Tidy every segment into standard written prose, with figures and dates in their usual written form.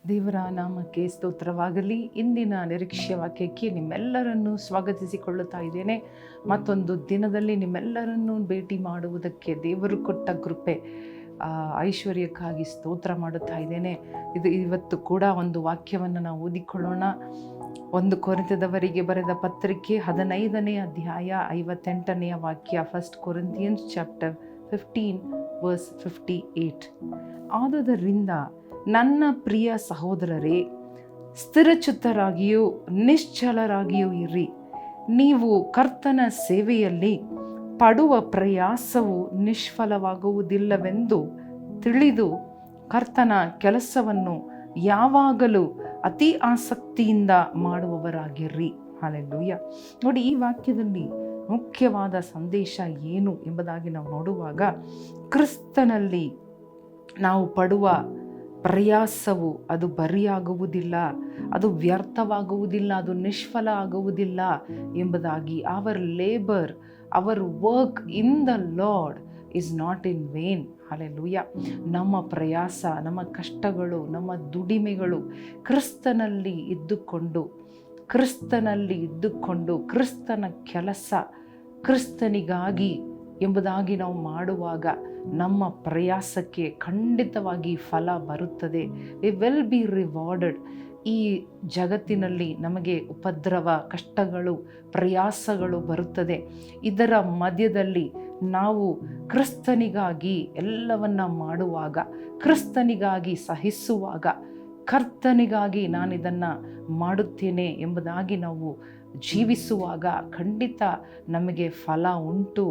ದೇವರ ನಾಮಕ್ಕೆ ಸ್ತೋತ್ರವಾಗಲಿ. ಇಂದಿನ ನಿರೀಕ್ಷೆ ವಾಕ್ಯಕ್ಕೆ ನಿಮ್ಮೆಲ್ಲರನ್ನೂ ಸ್ವಾಗತಿಸಿಕೊಳ್ಳುತ್ತಾ ಇದ್ದೇನೆ. ಮತ್ತೊಂದು ದಿನದಲ್ಲಿ ನಿಮ್ಮೆಲ್ಲರನ್ನೂ ಭೇಟಿ ಮಾಡುವುದಕ್ಕೆ ದೇವರು ಕೊಟ್ಟ ಕೃಪೆ ಐಶ್ವರ್ಯಕ್ಕಾಗಿ ಸ್ತೋತ್ರ ಮಾಡುತ್ತಾ ಇದ್ದೇನೆ. ಇವತ್ತು ಕೂಡ ಒಂದು ವಾಕ್ಯವನ್ನು ನಾವು ಓದಿಕೊಳ್ಳೋಣ. 1 ಕೊರಿಂಥದವರಿಗೆ ಬರೆದ ಪತ್ರಿಕೆ 15ನೇ ಅಧ್ಯಾಯ 58ನೆಯ ವಾಕ್ಯ. 1 Corinthians chapter 15 verse 58. ಆದುದರಿಂದ ನನ್ನ ಪ್ರಿಯ ಸಹೋದರರೇ, ಸ್ಥಿರಚಿತ್ತರಾಗಿಯೂ ನಿಶ್ಚಲರಾಗಿಯೂ ಇರಿ. ನೀವು ಕರ್ತನ ಸೇವೆಯಲ್ಲಿ ಪಡುವ ಪ್ರಯಾಸವು ನಿಷ್ಫಲವಾಗುವುದಿಲ್ಲವೆಂದು ತಿಳಿದು ಕರ್ತನ ಕೆಲಸವನ್ನು ಯಾವಾಗಲೂ ಅತಿ ಆಸಕ್ತಿಯಿಂದ ಮಾಡುವವರಾಗಿರ್ರಿ. ಹಲ್ಲೆಲೂಯಾ. ನೋಡಿ, ಈ ವಾಕ್ಯದಲ್ಲಿ ಮುಖ್ಯವಾದ ಸಂದೇಶ ಏನು ಎಂಬುದಾಗಿ ನಾವು ನೋಡುವಾಗ, ಕ್ರಿಸ್ತನಲ್ಲಿ ನಾವು ಪಡುವ ಪ್ರಯಾಸವು ಅದು ಬರಿಯಾಗುವುದಿಲ್ಲ, ಅದು ವ್ಯರ್ಥವಾಗುವುದಿಲ್ಲ, ಅದು ನಿಷ್ಫಲ ಆಗುವುದಿಲ್ಲ ಎಂಬುದಾಗಿ. Our labour, our work in the Lord is not in vain. Hallelujah. ನಮ್ಮ ಪ್ರಯಾಸ, ನಮ್ಮ ಕಷ್ಟಗಳು, ನಮ್ಮ ದುಡಿಮೆಗಳು ಕ್ರಿಸ್ತನಲ್ಲಿ ಇದ್ದುಕೊಂಡು ಕ್ರಿಸ್ತನ ಕೆಲಸ ಕ್ರಿಸ್ತನಿಗಾಗಿ ಎಂಬುದಾಗಿ ನಾವು ಮಾಡುವಾಗ ನಮ್ಮ ಪ್ರಯಾಸಕ್ಕೆ ಖಂಡಿತವಾಗಿ ಫಲ ಬರುತ್ತದೆ. We will be rewarded. ಈ ಜಗತ್ತಿನಲ್ಲಿ ನಮಗೆ ಉಪದ್ರವ, ಕಷ್ಟಗಳು, ಪ್ರಯಾಸಗಳು ಬರುತ್ತದೆ. ಇದರ ಮಧ್ಯದಲ್ಲಿ ನಾವು ಕ್ರಿಸ್ತನಿಗಾಗಿ ಎಲ್ಲವನ್ನ ಮಾಡುವಾಗ, ಕ್ರಿಸ್ತನಿಗಾಗಿ ಸಹಿಸುವಾಗ, ಕರ್ತನಿಗಾಗಿ ನಾನಿದನ್ನು ಮಾಡುತ್ತೇನೆ ಎಂಬುದಾಗಿ ನಾವು ಜೀವಿಸುವಾಗ ಖಂಡಿತ ನಮಗೆ ಫಲ ಉಂಟು,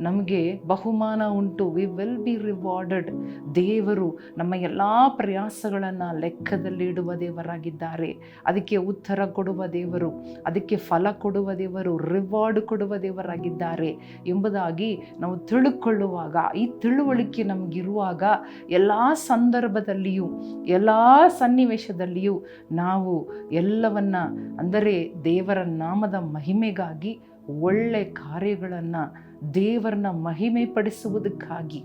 ನಮಗೆ ಬಹುಮಾನ ಉಂಟು. We will be rewarded. ದೇವರು ನಮ್ಮ ಎಲ್ಲ ಪ್ರಯಾಸಗಳನ್ನು ಲೆಕ್ಕದಲ್ಲಿಡುವ ದೇವರಾಗಿದ್ದಾರೆ. ಅದಕ್ಕೆ ಉತ್ತರ ಕೊಡುವ ದೇವರು, ಅದಕ್ಕೆ ಫಲ ಕೊಡುವ ದೇವರು, ರಿವಾರ್ಡ್ ಕೊಡುವ ದೇವರಾಗಿದ್ದಾರೆ ಎಂಬುದಾಗಿ ನಾವು ತಿಳುಕೊಳ್ಳುವಾಗ, ಈ ತಿಳುವಳಿಕೆ ನಮಗಿರುವಾಗ ಎಲ್ಲ ಸಂದರ್ಭದಲ್ಲಿಯೂ ಎಲ್ಲ ಸನ್ನಿವೇಶದಲ್ಲಿಯೂ ನಾವು ಎಲ್ಲವನ್ನ, ಅಂದರೆ ದೇವರ ನಾಮದ ಮಹಿಮೆಗಾಗಿ, ಒಳ್ಳೆ ಕಾರ್ಯಗಳನ್ನು ದೇವರನ್ನ ಮಹಿಮೆ ಪಡಿಸುವುದಕ್ಕಾಗಿ,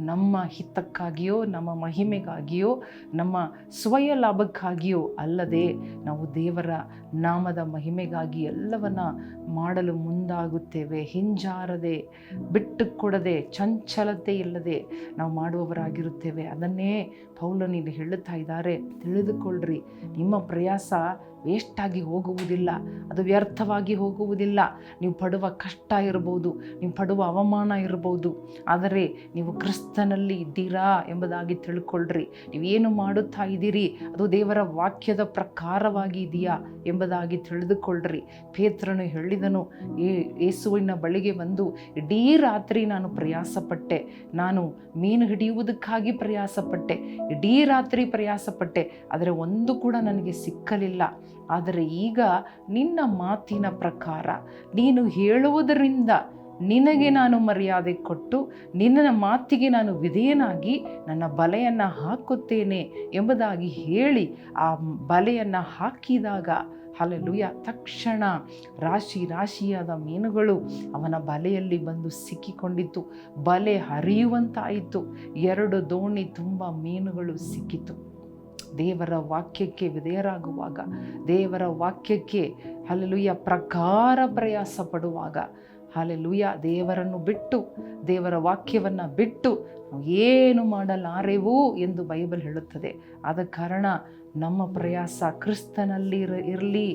ನಮ್ಮ ಹಿತಕ್ಕಾಗಿಯೋ ನಮ್ಮ ಮಹಿಮೆಗಾಗಿಯೋ ನಮ್ಮ ಸ್ವಯ ಲಾಭಕ್ಕಾಗಿಯೋ ಅಲ್ಲದೆ ನಾವು ದೇವರ ನಾಮದ ಮಹಿಮೆಗಾಗಿ ಎಲ್ಲವನ್ನ ಮಾಡಲು ಮುಂದಾಗುತ್ತೇವೆ. ಹಿಂಜಾರದೆ, ಬಿಟ್ಟು ಕೊಡದೆ, ಚಂಚಲತೆ ಇಲ್ಲದೆ ನಾವು ಮಾಡುವವರಾಗಿರುತ್ತೇವೆ. ಅದನ್ನೇ ಪೌಲನು ಇಲ್ಲಿ ಹೇಳುತ್ತಾ ಇದ್ದಾರೆ. ತಿಳಿದುಕೊಳ್ಳ್ರಿ, ನಿಮ್ಮ ಪ್ರಯಾಸ ವೇಸ್ಟಾಗಿ ಹೋಗುವುದಿಲ್ಲ, ಅದು ವ್ಯರ್ಥವಾಗಿ ಹೋಗುವುದಿಲ್ಲ. ನೀವು ಪಡುವ ಕಷ್ಟ ಇರ್ಬೋದು, ನೀವು ಪಡುವ ಅವಮಾನ ಇರ್ಬೋದು, ಆದರೆ ನೀವು ಕ್ರಿಸ್ತನಲ್ಲಿ ಇದ್ದೀರಾ ಎಂಬುದಾಗಿ ತಿಳ್ಕೊಳ್ರಿ. ನೀವೇನು ಮಾಡುತ್ತಾ ಇದ್ದೀರಿ ಅದು ದೇವರ ವಾಕ್ಯದ ಪ್ರಕಾರವಾಗಿ ಇದೆಯಾ ಎಂಬುದಾಗಿ ತಿಳಿದುಕೊಳ್ಳ್ರಿ. ಪೇತ್ರನು ಹೇಳಿದನು, ಯೇಸುವಿನ ಬಳಿಗೆ ಬಂದು, ಇಡೀ ರಾತ್ರಿ ನಾನು ಪ್ರಯಾಸಪಟ್ಟೆ, ನಾನು ಮೀನು ಹಿಡಿಯುವುದಕ್ಕಾಗಿ ಪ್ರಯಾಸಪಟ್ಟೆ, ಇಡೀ ರಾತ್ರಿ ಪ್ರಯಾಸಪಟ್ಟೆ, ಆದರೆ ಒಂದು ಕೂಡ ನನಗೆ ಸಿಕ್ಕಲಿಲ್ಲ. ಆದರೆ ಈಗ ನಿನ್ನ ಮಾತಿನ ಪ್ರಕಾರ ನೀನು ಹೇಳುವುದರಿಂದ ನಿನಗೆ ನಾನು ಮರ್ಯಾದೆ ಕೊಟ್ಟು ನಿನ್ನ ಮಾತಿಗೆ ನಾನು ವಿಧೇಯನಾಗಿ ನನ್ನ ಬಲೆಯನ್ನು ಹಾಕುತ್ತೇನೆ ಎಂಬುದಾಗಿ ಹೇಳಿ ಆ ಬಲೆಯನ್ನು ಹಾಕಿದಾಗ, ಹಲ್ಲೆಲೂಯಾ, ತಕ್ಷಣ ರಾಶಿಯಾದ ಮೀನುಗಳು ಅವನ ಬಲೆಯಲ್ಲಿ ಬಂದು ಸಿಕ್ಕಿಕೊಂಡಿತು. ಬಲೆ ಹರಿಯುವಂತಾಯಿತು. 2 ದೋಣಿ ತುಂಬ ಮೀನುಗಳು ಸಿಕ್ಕಿತು. ದೇವರ ವಾಕ್ಯಕ್ಕೆ ವಿಧೇಯರಾಗುವಾಗ, ದೇವರ ವಾಕ್ಯಕ್ಕೆ ಹಲ್ಲೆಲೂಯಾ ಪ್ರಕಾರ ಪ್ರಯಾಸ ಪಡುವಾಗ, ಹಲ್ಲೆಲೂಯಾ, ದೇವರನ್ನು ಬಿಟ್ಟು, ದೇವರ ವಾಕ್ಯವನ್ನು ಬಿಟ್ಟು ನಾವು ಏನು ಮಾಡಲಾರೆವು ಎಂದು ಬೈಬಲ್ ಹೇಳುತ್ತದೆ. ಆದ ಕಾರಣ ನಮ್ಮ ಪ್ರಯಾಸ ಕ್ರಿಸ್ತನಲ್ಲಿ ಇರಲಿ,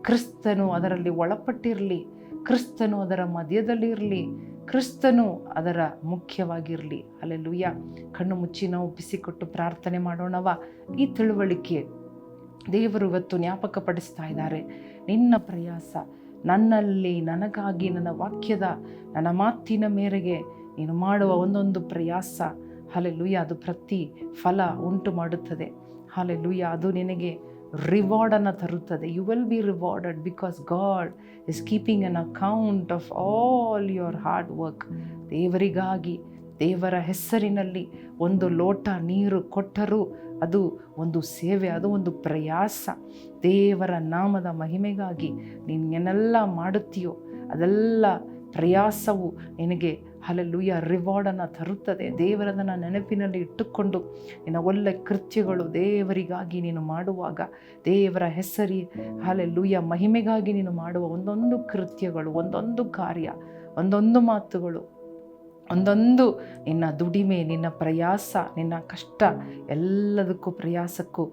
ಕ್ರಿಸ್ತನು ಅದರಲ್ಲಿ ಒಳಪಟ್ಟಿರಲಿ, ಕ್ರಿಸ್ತನು ಅದರ ಮಧ್ಯದಲ್ಲಿ ಇರಲಿ, ಕ್ರಿಸ್ತನು ಅದರ ಮುಖ್ಯವಾಗಿರಲಿ. ಹಲ್ಲೆಲೂಯಾ. ಕಣ್ಣು ಮುಚ್ಚಿ ನಾವು ಒಪ್ಪಿಸಿಕೊಟ್ಟು ಪ್ರಾರ್ಥನೆ ಮಾಡೋಣವ. ಈ ತಿಳುವಳಿಕೆ ದೇವರು ಇವತ್ತು ಜ್ಞಾಪಕ ಪಡಿಸ್ತಾ ಇದ್ದಾರೆ. ನಿನ್ನ ಪ್ರಯಾಸ ನನ್ನಲ್ಲಿ, ನನಗಾಗಿ, ನನ್ನ ವಾಕ್ಯದ, ನನ್ನ ಮಾತಿನ ಮೇರೆಗೆ ನೀನು ಮಾಡುವ ಒಂದೊಂದು ಪ್ರಯಾಸ, ಹಲ್ಲೆಲೂಯಾ, ಅದು ಪ್ರತಿ ಫಲ ಉಂಟು ಮಾಡುತ್ತದೆ. ಹಲ್ಲೆಲೂಯಾ. ಅದು ನಿನಗೆ ರಿವಾರ್ಡನ್ನು ತರುತ್ತದೆ. You will be rewarded because God is keeping an account of all your hard work. ದೇವರಿಗಾಗಿ, ದೇವರ ಹೆಸರಿನಲ್ಲಿ ಒಂದು ಲೋಟ ನೀರು ಕೊಟ್ಟರೂ ಅದು ಒಂದು ಸೇವೆ, ಅದು ಒಂದು ಪ್ರಯಾಸ. ದೇವರ ನಾಮದ ಮಹಿಮೆಗಾಗಿ ನೀನು ಏನೆಲ್ಲ ಮಾಡುತ್ತೀಯೋ ಅದೆಲ್ಲ ಪ್ರಯಾಸವು ನಿನಗೆ ಹಲ್ಲೆಲೂಯಾ ರಿವಾರ್ಡನ್ನು ತರುತ್ತದೆ. ದೇವರದನ್ನು ನೆನಪಿನಲ್ಲಿ ಇಟ್ಟುಕೊಂಡು ನಿನ್ನ ಒಳ್ಳೆ ಕೃತ್ಯಗಳು ದೇವರಿಗಾಗಿ ನೀನು ಮಾಡುವಾಗ, ದೇವರ ಹೆಸರಿ ಹಲ್ಲೆಲೂಯಾ ಮಹಿಮೆಗಾಗಿ ನೀನು ಮಾಡುವ ಒಂದೊಂದು ಕೃತ್ಯಗಳು, ಒಂದೊಂದು ಕಾರ್ಯ, ಒಂದೊಂದು ಮಾತುಗಳು, ಒಂದೊಂದು ನಿನ್ನ ದುಡಿಮೆ, ನಿನ್ನ ಪ್ರಯಾಸ, ನಿನ್ನ ಕಷ್ಟ, ಎಲ್ಲದಕ್ಕೂ ಪ್ರಯಾಸಕ್ಕೂ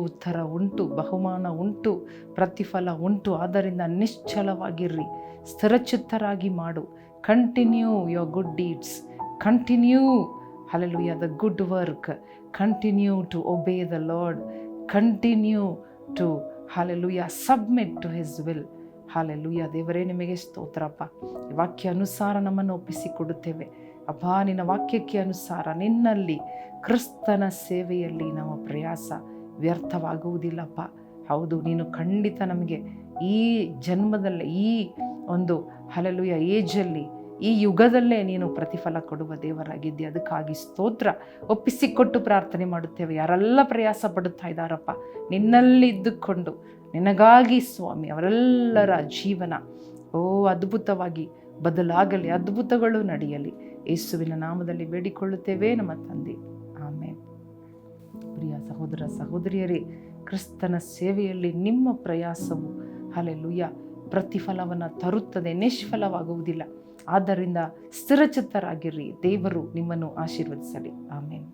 ಉತ್ತರ ಉಂಟು, ಬಹುಮಾನ ಉಂಟು, ಪ್ರತಿಫಲ ಉಂಟು. ಆದ್ದರಿಂದ ನಿಶ್ಚಲವಾಗಿರ್ರಿ, ಸ್ಥಿರಚಿತ್ತರಾಗಿ ಮಾಡು. Continue your good deeds, continue hallelujah the good work, continue to obey the Lord, continue to hallelujah submit to his will. Hallelujah. ದೇವರೇ ನಿಮಗೆ ಸ್ತೋತ್ರಪ್ಪ. ಈ ವಾಕ್ಯ ಅನುಸಾರ ನಮ್ಮನ್ನು ಒಪ್ಪಿಸಿಕೊಡುತ್ತೇವೆ ಅಪ್ಪ. ನಿನ್ನ ವಾಕ್ಯಕ್ಕೆ ಅನುಸಾರ ನಿನ್ನಲ್ಲಿ ಕ್ರಿಸ್ತನ ಸೇವೆಯಲ್ಲಿ ನಮ್ಮ ಪ್ರಯಾಸ ವ್ಯರ್ಥವಾಗುವುದಿಲ್ಲಪ್ಪ. ಹೌದು, ನೀನು ಖಂಡಿತ ನಮಗೆ ಈ ಜನ್ಮದಲ್ಲೇ, ಈ ಒಂದು ಹಲ್ಲೆಲೂಯಾ ಏಜಲ್ಲಿ, ಈ ಯುಗದಲ್ಲೇ ನೀನು ಪ್ರತಿಫಲ ಕೊಡುವ ದೇವರಾಗಿದ್ದೆ. ಅದಕ್ಕಾಗಿ ಸ್ತೋತ್ರ. ಒಪ್ಪಿಸಿಕೊಟ್ಟು ಪ್ರಾರ್ಥನೆ ಮಾಡುತ್ತೇವೆ. ಯಾರೆಲ್ಲ ಪ್ರಯಾಸ ಪಡುತ್ತಾ ಇದ್ದಾರಪ್ಪ, ನಿನ್ನಲ್ಲಿ ಇದ್ದುಕೊಂಡು ನಿನಗಾಗಿ ಸ್ವಾಮಿ, ಅವರೆಲ್ಲರ ಜೀವನ ಅದ್ಭುತವಾಗಿ ಬದಲಾಗಲಿ, ಅದ್ಭುತಗಳು ನಡೆಯಲಿ. ಯೇಸುವಿನ ನಾಮದಲ್ಲಿ ಬೇಡಿಕೊಳ್ಳುತ್ತೇವೆ ನಮ್ಮ ತಂದೆ, ಆಮೇನ್. ಪ್ರಿಯ ಸಹೋದರ ಸಹೋದರಿಯರೇ, ಕ್ರಿಸ್ತನ ಸೇವೆಯಲ್ಲಿ ನಿಮ್ಮ ಪ್ರಯಾಸವು ಹಲ್ಲೆಲೂಯಾ ಪ್ರತಿಫಲವನ್ನು ತರುತ್ತದೆ, ನಿಷ್ಫಲವಾಗುವುದಿಲ್ಲ. ಆದ್ದರಿಂದ ಸ್ಥಿರಚಿತ್ತರಾಗಿರ್ರಿ. ದೇವರು ನಿಮ್ಮನ್ನು ಆಶೀರ್ವದಿಸಲಿ. ಆಮೇನ್.